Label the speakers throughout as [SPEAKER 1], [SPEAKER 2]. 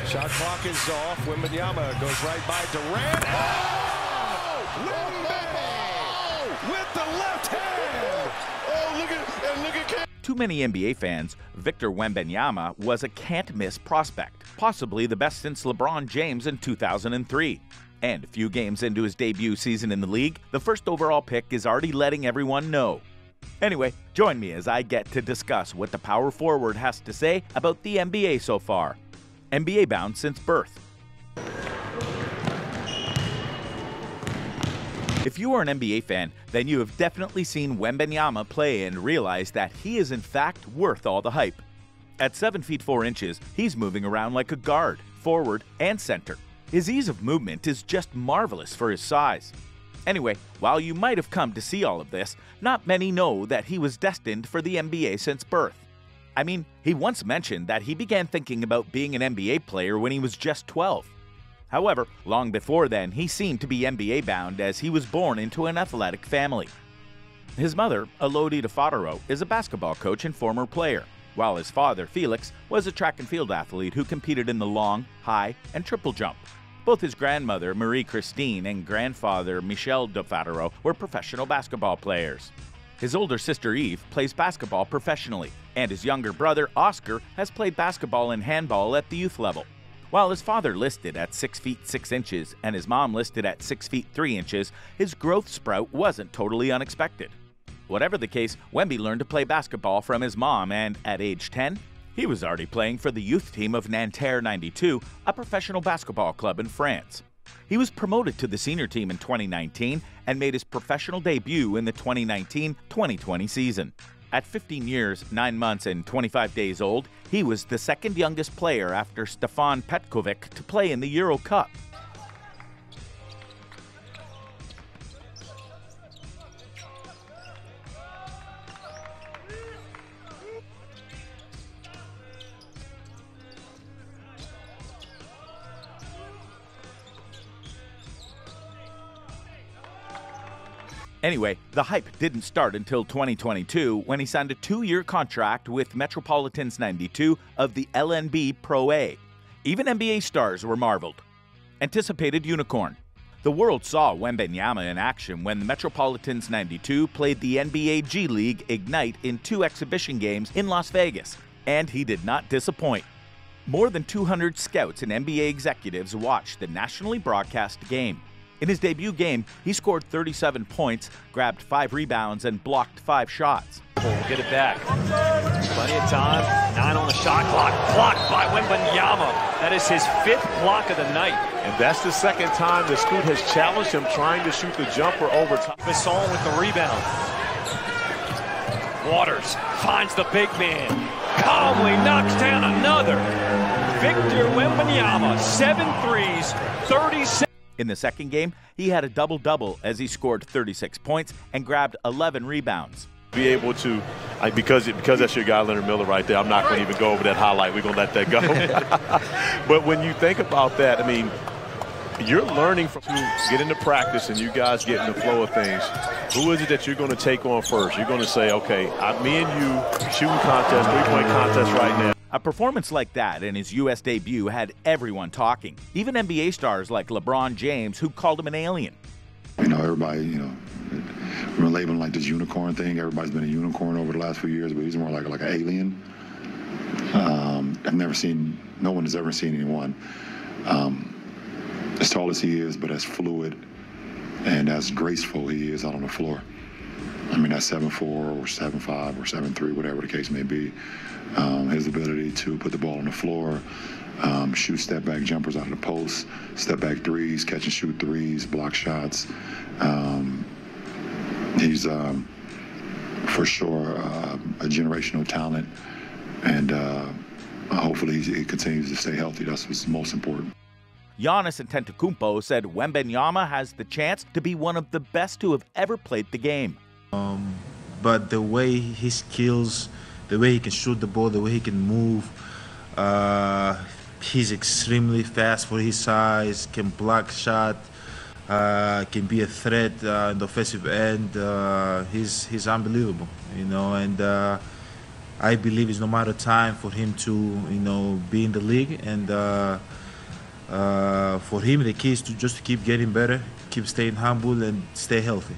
[SPEAKER 1] Shot clock is off. Wembanyama goes right by Durant. Oh! Wemby with the left hand. Oh, look at.
[SPEAKER 2] To many NBA fans, Victor Wembanyama was a can't-miss prospect, possibly the best since LeBron James in 2003. And a few games into his debut season in the league, the first overall pick is already letting everyone know. Anyway, join me as I get to discuss what the power forward has to say about the NBA so far. NBA bound since birth. If you are an NBA fan, then you have definitely seen Wembanyama play and realize that he is in fact worth all the hype. At 7 feet 4 inches, he's moving around like a guard, forward, and center. His ease of movement is just marvelous for his size. Anyway, while you might have come to see all of this, not many know that he was destined for the NBA since birth. I mean, he once mentioned that he began thinking about being an NBA player when he was just 12. However, long before then, he seemed to be NBA bound as he was born into an athletic family. His mother, Elodie DeFodero, is a basketball coach and former player, while his father, Felix, was a track and field athlete who competed in the long, high, and triple jump. Both his grandmother, Marie-Christine, and grandfather, Michel DeFodero, were professional basketball players. His older sister, Eve, plays basketball professionally, and his younger brother, Oscar, has played basketball and handball at the youth level. While his father listed at 6 feet 6 inches and his mom listed at 6 feet 3 inches, his growth sprout wasn't totally unexpected. Whatever the case, Wemby learned to play basketball from his mom, and at age 10, he was already playing for the youth team of Nanterre 92, a professional basketball club in France. He was promoted to the senior team in 2019 and made his professional debut in the 2019-2020 season. At 15 years, 9 months, and 25 days old, he was the second youngest player after Stefan Petkovic to play in the Euro Cup. Anyway, the hype didn't start until 2022 when he signed a 2-year contract with Metropolitans 92 of the LNB Pro A. Even NBA stars were marveled. Anticipated unicorn. The world saw Wembanyama in action when the Metropolitans 92 played the NBA G League Ignite in 2 exhibition games in Las Vegas, and he did not disappoint. More than 200 scouts and NBA executives watched the nationally broadcast game. In his debut game, he scored 37 points, grabbed 5 rebounds, and blocked 5 shots.
[SPEAKER 3] We'll get it back. Plenty of time. 9 on the shot clock. Blocked by Wembanyama. That is his 5th block of the night.
[SPEAKER 4] And that's the second time the Scoot has challenged him trying to shoot the jumper over top.
[SPEAKER 3] Bisson with the rebound. Waters finds the big man. Calmly knocks down another. Victor Wembanyama, 7 threes, 36.
[SPEAKER 2] In the second game, he had a double-double as he scored 36 points and grabbed 11 rebounds.
[SPEAKER 4] Be able to, because that's your guy, Leonard Miller, right there, I'm not going to even go over that highlight. We're going to let that go. But when you think about that, I mean, you're learning to get into practice and you guys get in the flow of things. Who is it that you're going to take on first? You're going to say, okay, me and you, shooting contest, 3-point contest right now.
[SPEAKER 2] A performance like that in his U.S. debut had everyone talking, even NBA stars like LeBron James, who called him an alien.
[SPEAKER 5] You know, everybody, we're labeling like this unicorn thing. Everybody's been a unicorn over the last few years, but he's more like an alien. I've never seen, no one has ever seen anyone as tall as he is, but as fluid and as graceful he is out on the floor. I mean, that's 7'4" or 7'5" or 7'3", whatever the case may be. His ability to put the ball on the floor, shoot step-back jumpers out of the post, step-back threes, catch and shoot threes, block shots. He's for sure a generational talent, and hopefully he continues to stay healthy. That's what's most important.
[SPEAKER 2] Giannis Antetokounmpo said Wembanyama has the chance to be one of the best to have ever played the game.
[SPEAKER 6] But the way his skills, the way he can shoot the ball, the way he can move, he's extremely fast for his size, can block shot, can be a threat in the offensive end. He's unbelievable, and I believe it's no matter time for him to, be in the league. And for him, the key is to just keep getting better, keep staying humble, and stay healthy.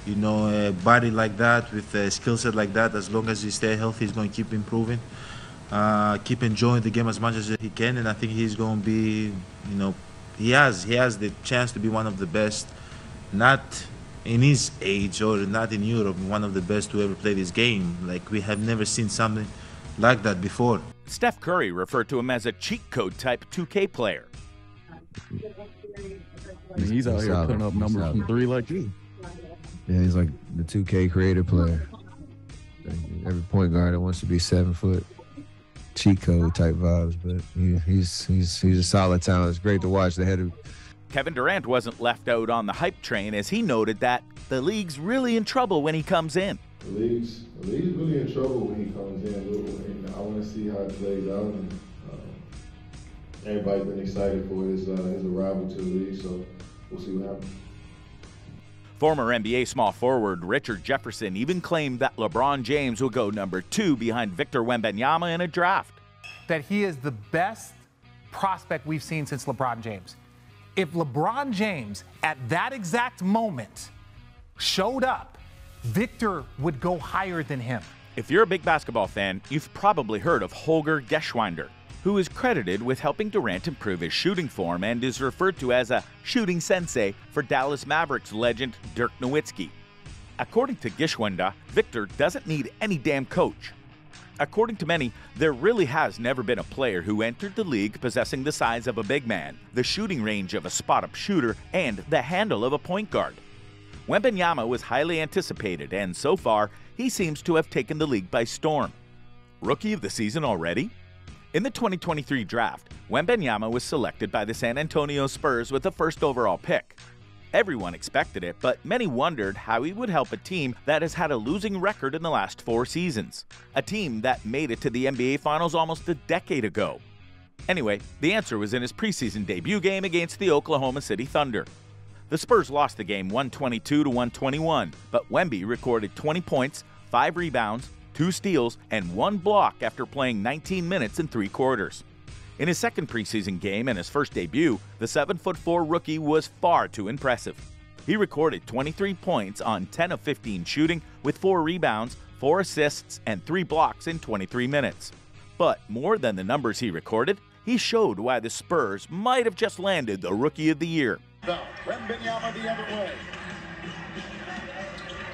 [SPEAKER 6] A body like that, with a skill set like that, as long as he stay healthy, he's going to keep improving, keep enjoying the game as much as he can. And I think he's going to be, he has the chance to be one of the best, not in his age or not in Europe, one of the best to ever play this game. Like, we have never seen something like that before.
[SPEAKER 2] Steph Curry referred to him as a cheat code type 2K player.
[SPEAKER 7] I mean, he's out here putting up numbers from three like you.
[SPEAKER 8] Yeah, he's like the 2K creative player. Every point guard that wants to be 7 foot, cheat code type vibes, but he's a solid talent. It's great to watch. The head of
[SPEAKER 2] Kevin Durant wasn't left out on the hype train, as he noted that the league's really in trouble when he comes in.
[SPEAKER 9] The league's really in trouble when he comes in. I want to see how it plays out. And, everybody's been excited for his arrival to the league, so we'll see what happens.
[SPEAKER 2] Former NBA small forward Richard Jefferson even claimed that LeBron James will go number 2 behind Victor Wembanyama in a draft.
[SPEAKER 10] That he is the best prospect we've seen since LeBron James. If LeBron James, at that exact moment, showed up, Victor would go higher than him.
[SPEAKER 2] If you're a big basketball fan, you've probably heard of Holger Geschwinder, who is credited with helping Durant improve his shooting form and is referred to as a shooting sensei for Dallas Mavericks legend Dirk Nowitzki. According to Geschwinder, Victor doesn't need any damn coach. According to many, there really has never been a player who entered the league possessing the size of a big man, the shooting range of a spot-up shooter, and the handle of a point guard. Wembanyama was highly anticipated, and so far, he seems to have taken the league by storm. Rookie of the season already? In the 2023 draft, Wembanyama was selected by the San Antonio Spurs with the first overall pick. Everyone expected it, but many wondered how he would help a team that has had a losing record in the last 4 seasons. A team that made it to the NBA Finals almost a decade ago. Anyway, the answer was in his preseason debut game against the Oklahoma City Thunder. The Spurs lost the game 122-121, but Wemby recorded 20 points, 5 rebounds, 2 steals, and 1 block after playing 19 minutes and 3 quarters. In his second preseason game and his first debut, the 7'4" rookie was far too impressive. He recorded 23 points on 10 of 15 shooting with 4 rebounds, 4 assists, and 3 blocks in 23 minutes. But more than the numbers he recorded, he showed why the Spurs might have just landed the Rookie of the Year.
[SPEAKER 11] Wembanyama the other way.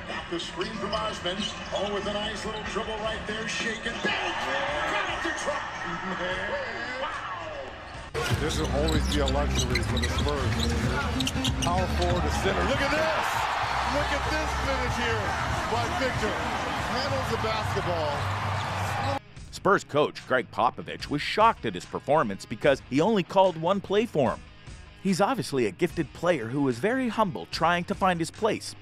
[SPEAKER 11] Got the screen from Osman. Oh, with a nice little dribble right there, shaking. Got it to Trump.
[SPEAKER 1] This will always be a luxury for the Spurs. Power forward to center. Look at this! Look at this finish here by Victor. Handles the basketball.
[SPEAKER 2] Spurs coach Greg Popovich was shocked at his performance because he only called 1 play for him. He's obviously a gifted player who is very humble, trying to find his place.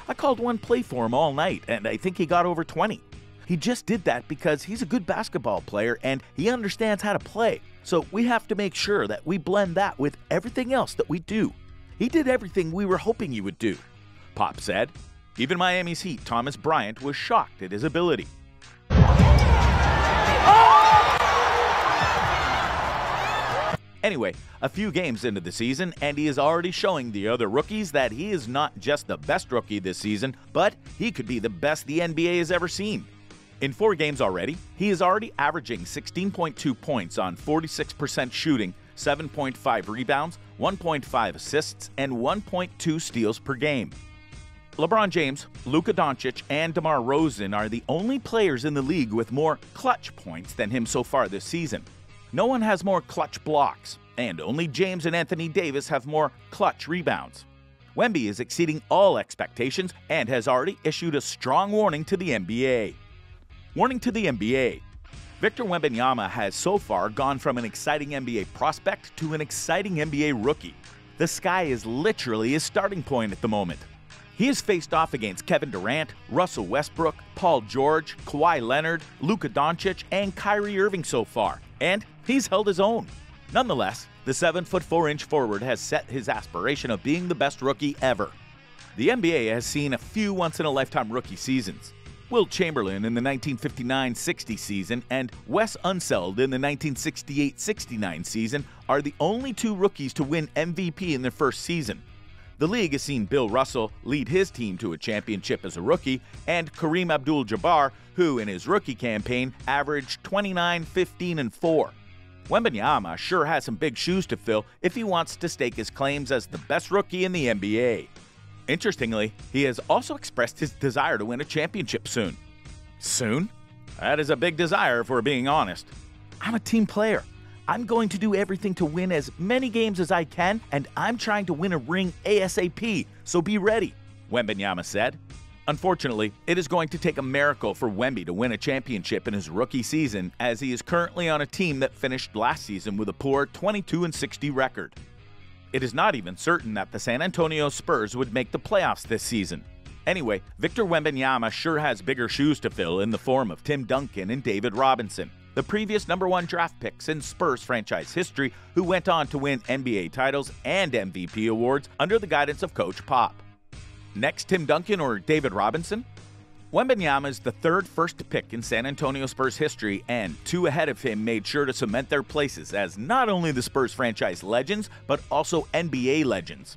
[SPEAKER 2] I called 1 play for him all night, and I think he got over 20. He just did that because he's a good basketball player and he understands how to play. So we have to make sure that we blend that with everything else that we do. He did everything we were hoping he would do, Pop said. Even Miami's Heat Thomas Bryant was shocked at his ability. Anyway, a few games into the season, and he is already showing the other rookies that he is not just the best rookie this season, but he could be the best the NBA has ever seen. In 4 games already, he is already averaging 16.2 points on 46% shooting, 7.5 rebounds, 1.5 assists, and 1.2 steals per game. LeBron James, Luka Doncic, and DeMar DeRozan are the only players in the league with more clutch points than him so far this season. No one has more clutch blocks, and only James and Anthony Davis have more clutch rebounds. Wemby is exceeding all expectations and has already issued a strong warning to the NBA. Warning to the NBA. Victor Wembanyama has so far gone from an exciting NBA prospect to an exciting NBA rookie. The sky is literally his starting point at the moment. He has faced off against Kevin Durant, Russell Westbrook, Paul George, Kawhi Leonard, Luka Doncic, and Kyrie Irving so far, and he's held his own. Nonetheless, the 7'4" forward has set his aspiration of being the best rookie ever. The NBA has seen a few once-in-a-lifetime rookie seasons. Wilt Chamberlain in the 1959-60 season and Wes Unseld in the 1968-69 season are the only two rookies to win MVP in their first season. The league has seen Bill Russell lead his team to a championship as a rookie, and Kareem Abdul-Jabbar, who in his rookie campaign averaged 29, 15, and 4. Wembanyama sure has some big shoes to fill if he wants to stake his claims as the best rookie in the NBA. Interestingly, he has also expressed his desire to win a championship soon. Soon? That is a big desire if we're being honest. I'm a team player. I'm going to do everything to win as many games as I can, and I'm trying to win a ring ASAP, so be ready, Wembanyama said. Unfortunately, it is going to take a miracle for Wemby to win a championship in his rookie season, as he is currently on a team that finished last season with a poor 22-60 record. It is not even certain that the San Antonio Spurs would make the playoffs this season. Anyway, Victor Wembanyama sure has bigger shoes to fill in the form of Tim Duncan and David Robinson, the previous #1 draft picks in Spurs franchise history, who went on to win NBA titles and MVP awards under the guidance of Coach Pop. Next, Tim Duncan or David Robinson? Wembanyama is the third first pick in San Antonio Spurs history, and two ahead of him made sure to cement their places as not only the Spurs franchise legends, but also NBA legends.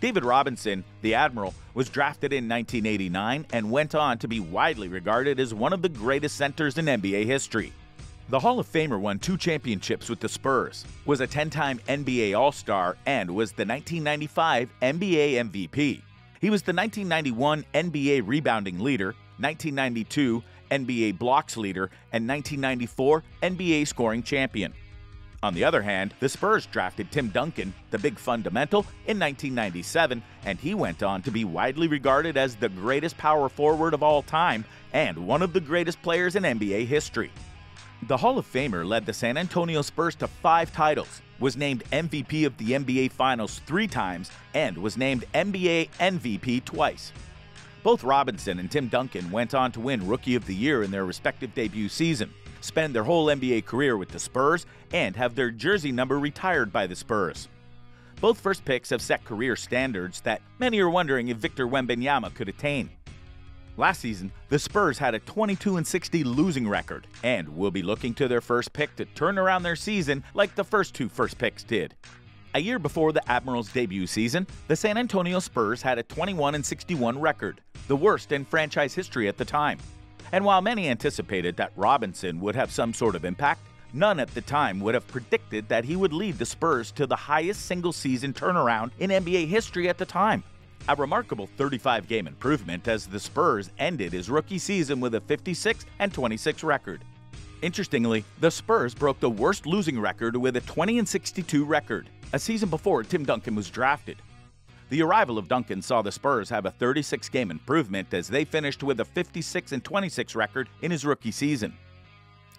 [SPEAKER 2] David Robinson, the Admiral, was drafted in 1989 and went on to be widely regarded as one of the greatest centers in NBA history. The Hall of Famer won 2 championships with the Spurs, was a 10-time NBA All-Star, and was the 1995 NBA MVP. He was the 1991 NBA rebounding leader, 1992 NBA blocks leader, and 1994 NBA scoring champion. On the other hand, the Spurs drafted Tim Duncan, the big fundamental, in 1997, and he went on to be widely regarded as the greatest power forward of all time and one of the greatest players in NBA history. The Hall of Famer led the San Antonio Spurs to 5 titles, was named MVP of the NBA Finals 3 times, and was named NBA MVP twice. Both Robinson and Tim Duncan went on to win Rookie of the Year in their respective debut season, spend their whole NBA career with the Spurs, and have their jersey number retired by the Spurs. Both first picks have set career standards that many are wondering if Victor Wembanyama could attain. Last season, the Spurs had a 22-60 losing record and will be looking to their first pick to turn around their season like the first 2 first picks did. A year before the Admirals' debut season, the San Antonio Spurs had a 21-61 record, the worst in franchise history at the time. And while many anticipated that Robinson would have some sort of impact, none at the time would have predicted that he would lead the Spurs to the highest single-season turnaround in NBA history at the time. A remarkable 35-game improvement as the Spurs ended his rookie season with a 56-26 record. Interestingly, the Spurs broke the worst losing record with a 20-62 record, a season before Tim Duncan was drafted. The arrival of Duncan saw the Spurs have a 36-game improvement as they finished with a 56-26 record in his rookie season.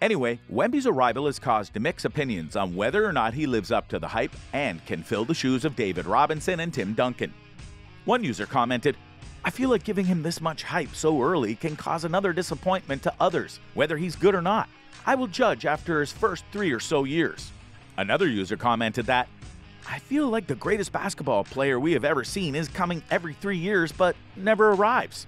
[SPEAKER 2] Anyway, Wemby's arrival has caused mixed opinions on whether or not he lives up to the hype and can fill the shoes of David Robinson and Tim Duncan. One user commented, "I feel like giving him this much hype so early can cause another disappointment to others, whether he's good or not. I will judge after his first 3 or so years." Another user commented that, "I feel like the greatest basketball player we have ever seen is coming every 3 years but never arrives."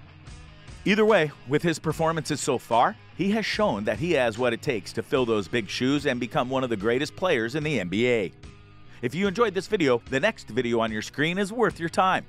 [SPEAKER 2] Either way, with his performances so far, he has shown that he has what it takes to fill those big shoes and become one of the greatest players in the NBA. If you enjoyed this video, the next video on your screen is worth your time.